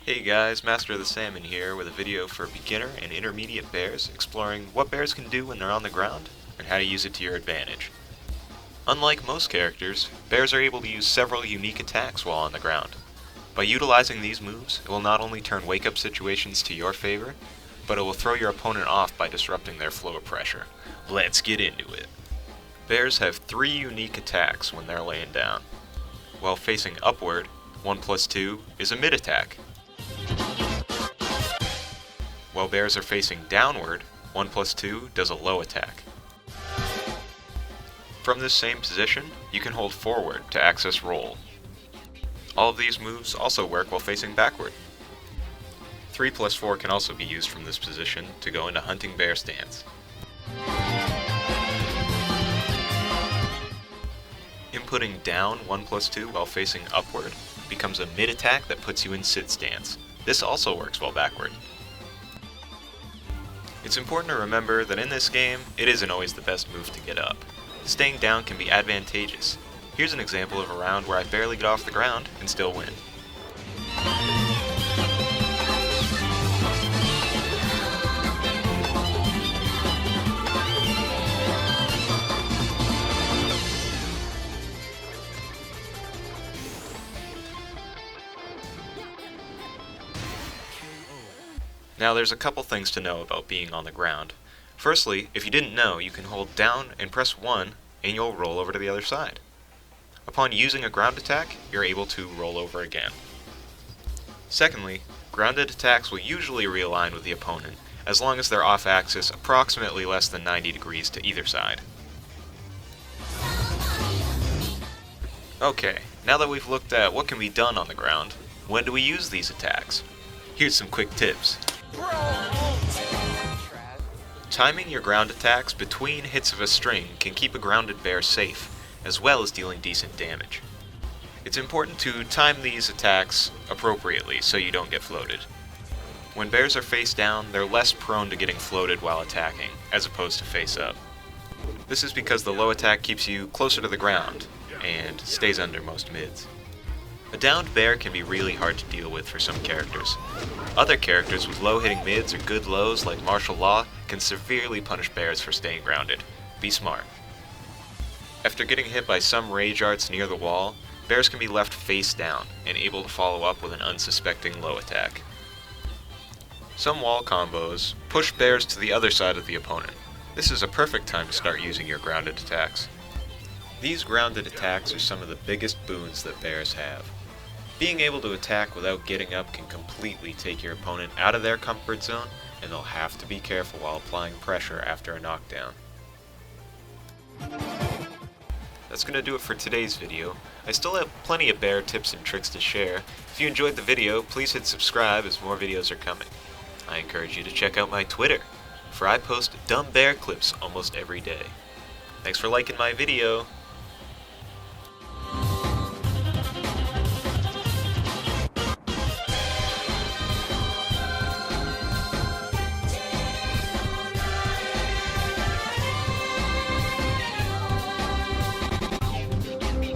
Hey guys, Master of the Salmon here with a video for beginner and intermediate bears exploring what bears can do when they're on the ground and how to use it to your advantage. Unlike most characters, bears are able to use several unique attacks while on the ground. By utilizing these moves, it will not only turn wake-up situations to your favor, but it will throw your opponent off by disrupting their flow of pressure. Let's get into it. Bears have 3 unique attacks when they're laying down. While facing upward, 1+2 is a mid-attack. While bears are facing downward, 1+2 does a low attack. From this same position, you can hold forward to access roll. All of these moves also work while facing backward. 3+4 can also be used from this position to go into hunting bear stance. Inputting down 1+2 while facing upward becomes a mid-attack that puts you in sit stance. This also works while backward. It's important to remember that in this game, it isn't always the best move to get up. Staying down can be advantageous. Here's an example of a round where I barely get off the ground and still win. Now there's a couple things to know about being on the ground. Firstly, if you didn't know, you can hold down and press 1 and you'll roll over to the other side. Upon using a ground attack, you're able to roll over again. Secondly, grounded attacks will usually realign with the opponent, as long as they're off axis approximately less than 90 degrees to either side. Okay, now that we've looked at what can be done on the ground, when do we use these attacks? Here's some quick tips. Timing your ground attacks between hits of a string can keep a grounded bear safe, as well as dealing decent damage. It's important to time these attacks appropriately so you don't get floated. When bears are face down, they're less prone to getting floated while attacking, as opposed to face up. This is because the low attack keeps you closer to the ground, and stays under most mids. A downed bear can be really hard to deal with for some characters. Other characters with low-hitting mids or good lows like martial law can severely punish bears for staying grounded. Be smart. After getting hit by some rage arts near the wall, bears can be left face down and able to follow up with an unsuspecting low attack. Some wall combos push bears to the other side of the opponent. This is a perfect time to start using your grounded attacks. These grounded attacks are some of the biggest boons that bears have. Being able to attack without getting up can completely take your opponent out of their comfort zone, and they'll have to be careful while applying pressure after a knockdown. That's going to do it for today's video. I still have plenty of bear tips and tricks to share. If you enjoyed the video, please hit subscribe as more videos are coming. I encourage you to check out my Twitter, for I post dumb bear clips almost every day. Thanks for liking my video.